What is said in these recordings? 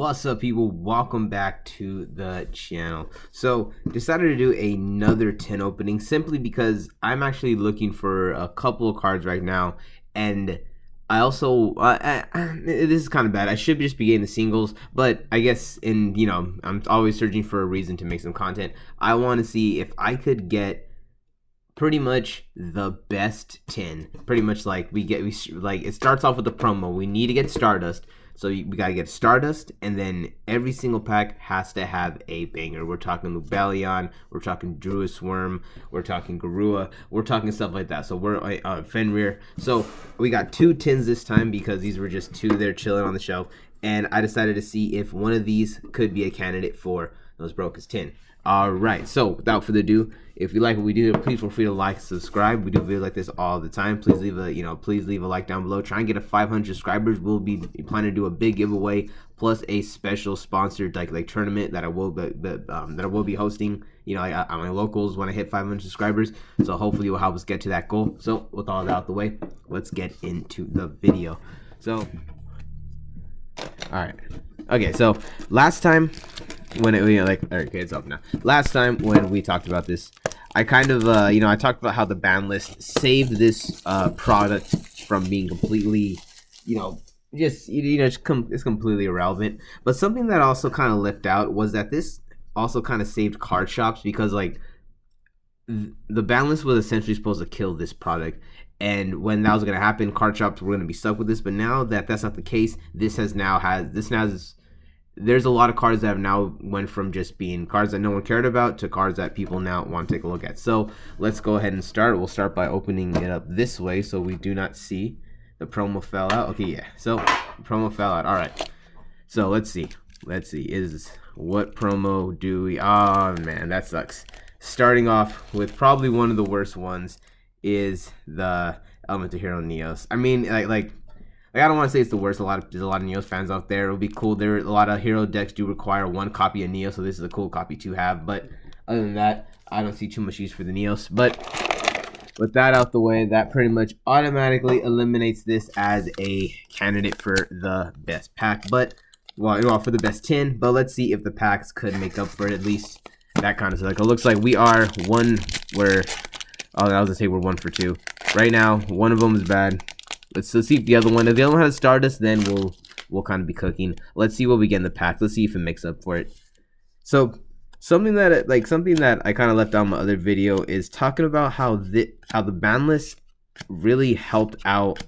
What's up, people? Welcome back to the channel. So decided to do another 10 opening simply because I'm actually looking for a couple of cards right now, and I also this is kind of bad. I should just be getting the singles, but I guess I'm always searching for a reason to make some content. I want to see if I could get pretty much the best 10. Pretty much like it starts off with the promo. We need to get Stardust. So we gotta get Stardust, and then every single pack has to have a banger. We're talking Lubellion, we're talking Druid Worm, we're talking Garua, we're talking stuff like that. So we're Fenrir. So we got 2 tins this time because these were just 2 there chilling on the shelf, and I decided to see if one of these could be a candidate for those Broca's 10. Alright, so without further ado, if you like what we do, please feel free to like, subscribe. We do videos like this all the time. Please leave a like down below. Try and get 500 subscribers. We'll be planning to do a big giveaway plus a special sponsored like tournament that I will be hosting. At my locals when I hit 500 subscribers. So hopefully it will help us get to that goal. So with all that out the way, let's get into the video. So, all right, okay. So last time, when it's up now. Last time when we talked about this, I kind of I talked about how the ban list saved this product from being completely it's completely irrelevant. But something that also kind of left out was that this also kind of saved card shops, because the ban list was essentially supposed to kill this product. And when that was going to happen, card shops were going to be stuck with this. But now that that's not the case, there's a lot of cards that have now went from just being cards that no one cared about to cards that people now want to take a look at. So let's go ahead and start. We'll start by opening it up this way so we do not see the promo fell out. Okay, yeah. So promo fell out. All right. So let's see. What promo do we? Oh man, that sucks. Starting off with probably one of the worst ones is the Elemental Hero Neos. I mean, I don't want to say it's the worst. There's a lot of Neos fans out there. It'll be cool. A lot of hero decks do require 1 copy of Neos, so this is a cool copy to have. But other than that, I don't see too much use for the Neos. But with that out the way, that pretty much automatically eliminates this as a candidate for the best pack. But well, for the best 10. But let's see if the packs could make up for it, at least that kind of stuff. It looks like we are one where. Oh, I was gonna say we're 1 for 2 right now. One of them is bad. Let's see if the other one has Stardust, then we'll kind of be cooking. Let's see what we get in the pack. Let's see if it makes up for it. So something that I kind of left out in my other video is talking about how the ban list really helped out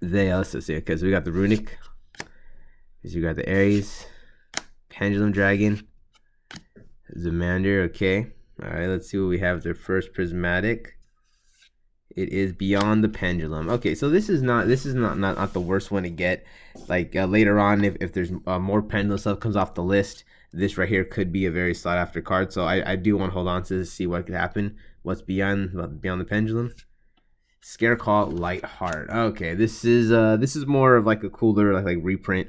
let's just see, because we got the Runic, because we got the Ares, Pendulum Dragon, Zamander. Okay, all right. Let's see what we have. Their first Prismatic. It is Beyond the Pendulum. Okay, so this is not the worst one to get. Later on, if there's more Pendulum stuff comes off the list, this right here could be a very sought after card. So I do want to hold on to see what could happen. What's beyond the Pendulum? Scareclaw Lightheart. Okay, this is more of like a cooler like reprint.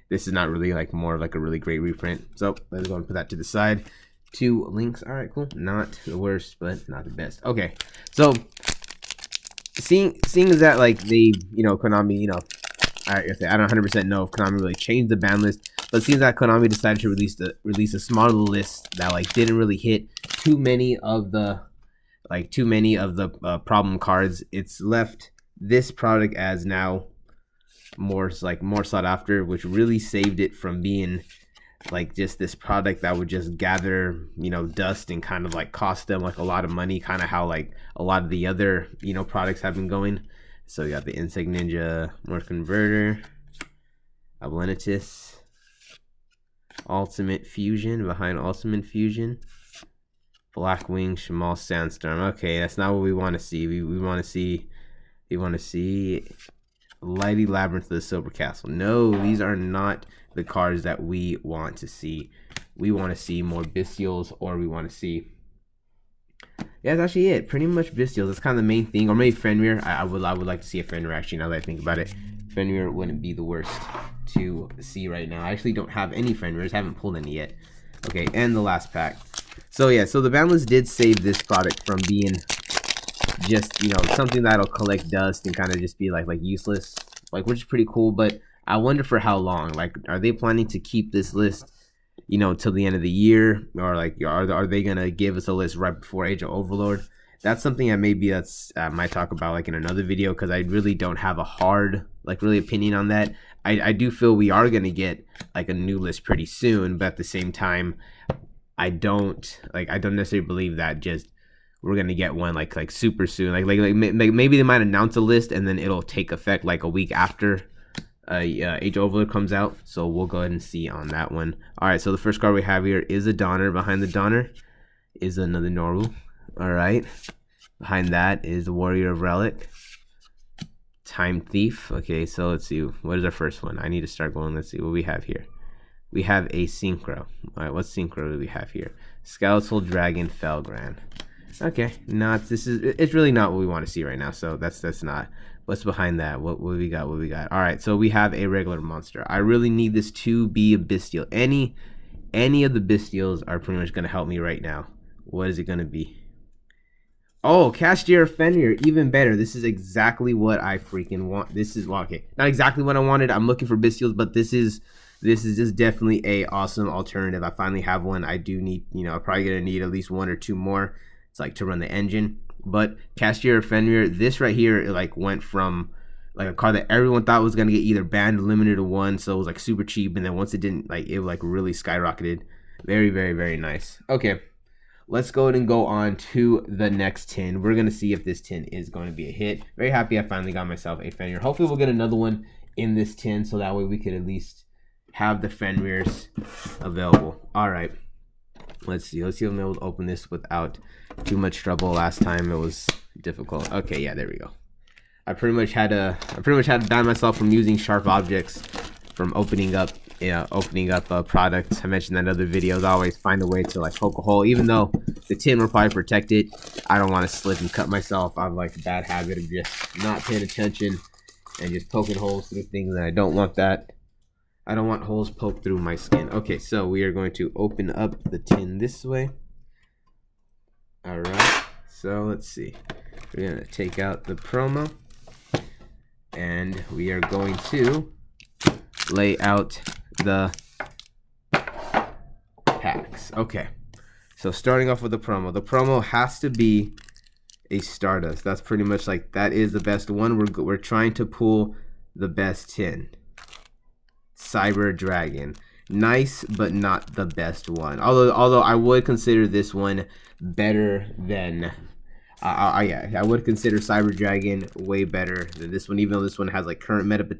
This is not really more of a really great reprint. So let's go and put that to the side. 2 links. All right, cool. Not the worst, but not the best. Okay, so. Seeing as that they Konami I don't 100% know if Konami really changed the ban list, but it seems that Konami decided to release a smaller list that didn't really hit too many of the problem cards. It's left this product as now more sought after, which really saved it from being just this product that would just gather dust and kind of cost them a lot of money, kind of how a lot of the other products have been going. So you got the Insect Ninja, Morph Converter, Ablenitus, Ultimate Fusion, behind Ultimate Fusion, Blackwing, Shamal Sandstorm. Okay, that's not what we want to see. We want to see Lighty Labyrinth of the Silver Castle. No, these are not the cards that we want to see. We want to see more Bestials, or we want to see... Yeah, that's actually it. Pretty much Bestials. That's kind of the main thing. Or maybe Fenrir. I would like to see a Fenrir, actually, now that I think about it. Fenrir wouldn't be the worst to see right now. I actually don't have any Fenrirs. Haven't pulled any yet. Okay, and the last pack. So yeah, so the ban list did save this product from being just something that'll collect dust and kind of just be like useless, which is pretty cool. But I wonder for how long. Like, are they planning to keep this list, you know, till the end of the year, or like are they gonna give us a list right before Age of Overlord? That's something that maybe that's I might talk about like in another video, because I really don't have a hard like really opinion on that. I do feel we are gonna get like a new list pretty soon, but at the same time, I don't necessarily believe that just we're gonna get one like super soon. Like maybe they might announce a list and then it'll take effect like a week after Age of Overlord comes out. So we'll go ahead and see on that one. All right, so the first card we have here is a Donner. Behind the Donner is another Noru. All right, behind that is the Warrior of Relic. Time Thief. Okay, so let's see. What is our first one? I need to start going. Let's see what we have here. We have a Synchro. All right, what Synchro do we have here? Skeletal Dragon Felgran. Okay, it's really not what we want to see right now. So that's not. What's behind that? What we got? What we got? All right, so we have a regular monster. I really need this to be a Bestial. Any of the Bestials are pretty much gonna help me right now. What is it gonna be? Oh, Castier Fenrir, even better. This is exactly what I freaking want. This is well, okay, not exactly what I wanted. I'm looking for Bestials, but this is just definitely a awesome alternative. I finally have one. I do need, you know, I'm probably gonna need at least 1 or 2 more. It's like to run the engine. But Castier Fenrir, this right here, it like went from like a card that everyone thought was gonna get either banned or limited to 1, so it was like super cheap, and then once it didn't, like it like really skyrocketed. Very, very, very nice. Okay. Let's go ahead and go on to the next tin. We're going to see if this tin is going to be a hit. Very happy I finally got myself a Fenrir. Hopefully we'll get another one in this tin, so that way we could at least have the Fenrirs available. All right. Let's see if I'm able to open this without too much trouble. Last time it was difficult. Okay, yeah, there we go. I pretty much had to ban myself from using sharp objects, from opening up products. I mentioned that in other videos. I always find a way to like poke a hole, even though the tin will probably protect it. I don't want to slip and cut myself. I have like a bad habit of just not paying attention and just poking holes through things, and I don't want that. I don't want holes poked through my skin. Okay, so we are going to open up the tin this way. All right, so let's see. We're gonna take out the promo, and we are going to lay out the packs. Okay, so starting off with the promo. The promo has to be a Stardust. That's pretty much like, that is the best one. We're trying to pull the best tin. Cyber Dragon, nice, but not the best one. Although I would consider this one better than yeah, I would consider Cyber Dragon way better than this one, even though this one has like current meta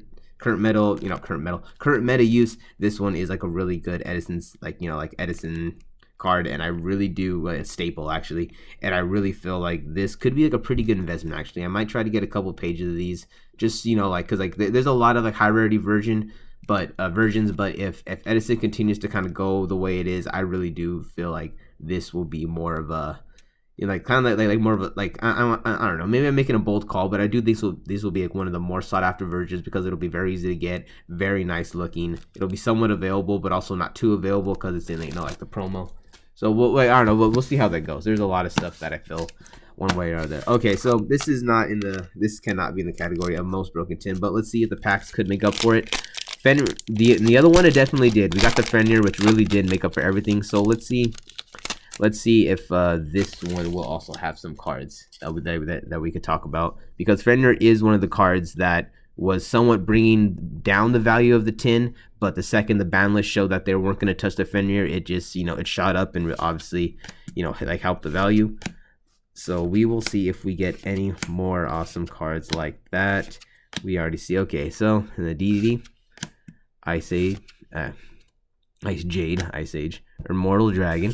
use. This one is like a really good Edison's, like, you know, like Edison card, and I really do a staple actually, and I really feel like this could be like a pretty good investment actually. I might try to get a couple pages of these, just, you know, like, because like there's a lot of like high rarity versions, but if Edison continues to kind of go the way it is, I really do feel like this will be more of a, you know, like kind of like more of a, like I don't know, maybe I'm making a bold call, but I do think these will be like one of the more sought after versions, because it'll be very easy to get, very nice looking. It'll be somewhat available, but also not too available because it's in, you know, like the promo. So I don't know, we'll see how that goes. There's a lot of stuff that I feel one way or other. Okay, so this cannot be in the category of most broken tin, but let's see if the packs could make up for it. Fenrir, the other one, it definitely did. We got the Fenrir, which really did make up for everything. So let's see if this one will also have some cards that we could talk about, because Fenrir is one of the cards that was somewhat bringing down the value of the tin, but the second the ban list showed that they weren't going to touch the Fenrir, it just, you know, it shot up and obviously, you know, like helped the value. So we will see if we get any more awesome cards like that. We already see. Okay, so in the DDD, Ice Age, Immortal Dragon,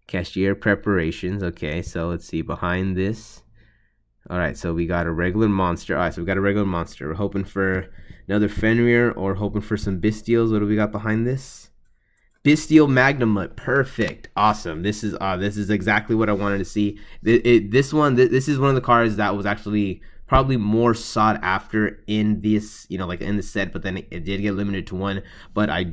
Cashier Preparations. Okay, so let's see behind this. All right, so we got a regular monster. All right, so we got a regular monster. We're hoping for another Fenrir or hoping for some Bestials. What do we got behind this? Bestial Magnamut. Perfect. Awesome. This is exactly what I wanted to see. This is one of the cards that was actually probably more sought after in this, you know, like in the set, but then it did get limited to 1. But I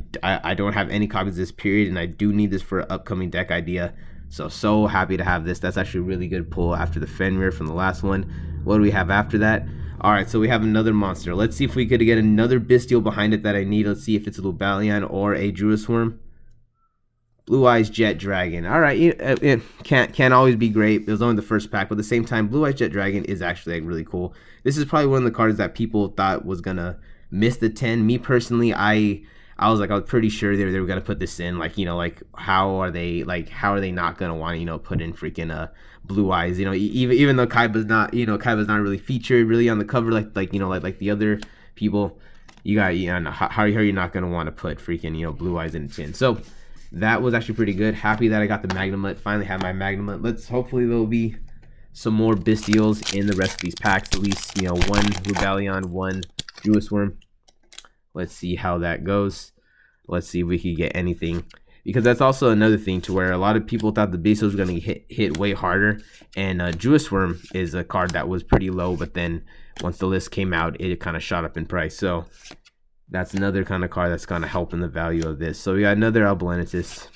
don't have any copies of this period, and I do need this for an upcoming deck idea. So happy to have this. That's actually a really good pull after the Fenrir from the last one. What do we have after that? Alright, so we have another monster. Let's see if we could get another Bestial behind it that I need. Let's see if it's a Lubalion or a Druisworm. Blue Eyes Jet Dragon. Alright, it can't always be great. It was only the first pack, but at the same time, Blue Eyes Jet Dragon is actually like really cool. This is probably one of the cards that people thought was gonna miss the 10. Me personally, I was pretty sure they were gonna put this in. Like, like how are they not gonna want to, put in freaking Blue Eyes? Even though Kaiba's not really featured really on the cover like the other people. How are you not gonna want to put freaking Blue Eyes in the tin? So that was actually pretty good. Happy that I got the Magnemite. Finally have my Magnemite. Hopefully there'll be some more Bestials in the rest of these packs. At least, one Lubalion, one Druisworm. Let's see how that goes. Let's see if we can get anything. Because that's also another thing to where a lot of people thought the Bestial was going to hit way harder. And Druisworm is a card that was pretty low. But then once the list came out, it kind of shot up in price. So that's another kind of card that's going to help in the value of this. So we got another Albalanetus.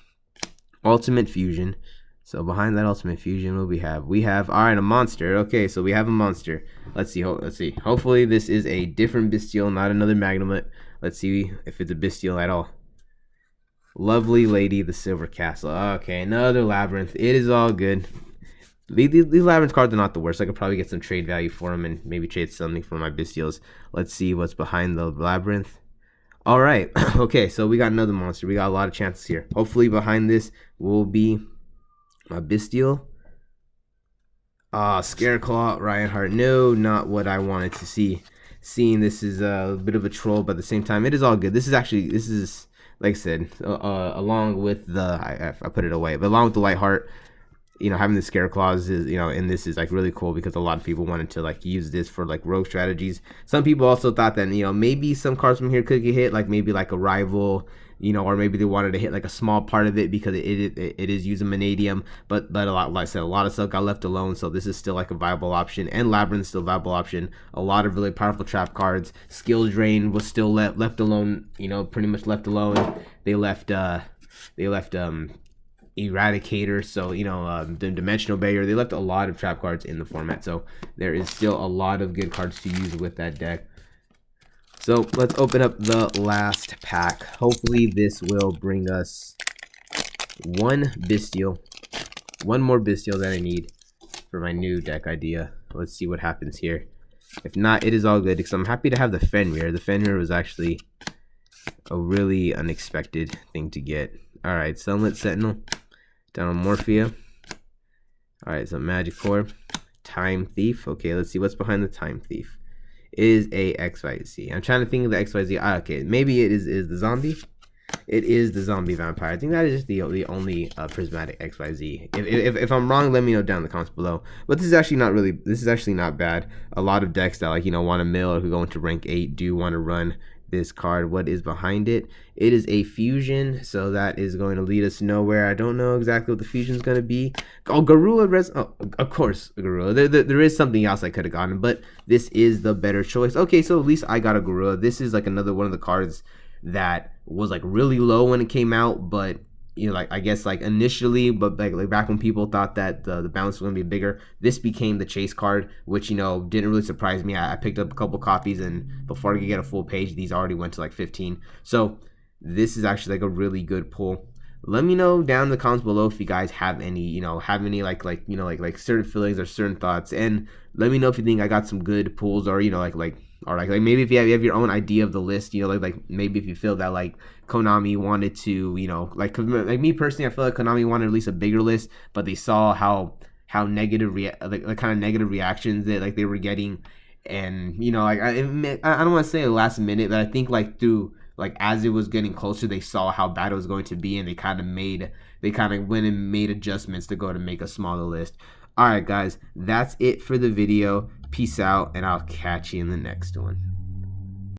Ultimate Fusion. So behind that Ultimate Fusion, what we have? We have, all right, a monster. Okay, so we have a monster. Let's see. Hopefully this is a different Bestial, not another Magnemite. Let's see if it's a Bestial at all. Lovely Lady, the Silver Castle. Okay, another Labyrinth. It is all good. These Labyrinth cards are not the worst. I could probably get some trade value for them and maybe trade something for my Bestials. Let's see what's behind the Labyrinth. All right. Okay, so we got another monster. We got a lot of chances here. Hopefully behind this will be my Bestial. Scareclaw, Reinhardt. No, not what I wanted to see. Seeing this is a bit of a troll, but at the same time, it is all good. This is like I said, along with the I put it away, but along with the Lightheart, having the Scareclaws is, and this is like really cool because a lot of people wanted to like use this for like rogue strategies. Some people also thought that, maybe some cards from here could get hit, like maybe like a rival, or maybe they wanted to hit like a small part of it because it is using Vanadium, but a lot, like I said, a lot of stuff got left alone, so this is still like a viable option, and Labyrinth still a viable option. A lot of really powerful trap cards. Skill Drain was still left alone, pretty much left alone. They left Eradicator, so the Dimensional Barrier. They left a lot of trap cards in the format, so there is still a lot of good cards to use with that deck. So let's open up the last pack. Hopefully this will bring us one more Bestial that I need for my new deck idea. Let's see what happens here. If not, it is all good because I'm happy to have the Fenrir. The Fenrir was actually a really unexpected thing to get. Alright, Sunlit Sentinel, Morphia. Alright, so Magic Core, Time Thief. Okay, let's see what's behind the Time Thief. Is a XYZ. I'm trying to think of the XYZ. Okay, maybe it is the zombie. It is the zombie vampire. I think that is just the only prismatic XYZ. If I'm wrong, let me know down in the comments below. But this is actually not bad. A lot of decks that want to mill or who go into rank 8 do want to run this card. What is behind it? It is a fusion, so that is going to lead us nowhere. I don't know exactly what the fusion is going to be. Oh, Garula oh, of course, Garula. There is something else I could have gotten, but this is the better choice. Okay, so at least I got a Garula. This is like another one of the cards that was like really low when it came out, but I guess like initially, but like back when people thought that the balance was gonna be bigger, this became the chase card, which didn't really surprise me. I picked up a couple copies, and before I could get a full page, these already went to like 15. So this is actually like a really good pull. Let me know down in the comments below if you guys have any like certain feelings or certain thoughts, and let me know if you think I got some good pulls, or like maybe if you have your own idea of the list, like maybe if you feel that like Konami wanted to, like me personally, I feel like Konami wanted at least a bigger list, but they saw how negative the kind of negative reactions that like they were getting, and like I don't want to say last minute, but I think like through like as it was getting closer, they saw how bad it was going to be, and they kind of went and made adjustments to go to make a smaller list. All right, guys, that's it for the video. Peace out, and I'll catch you in the next one.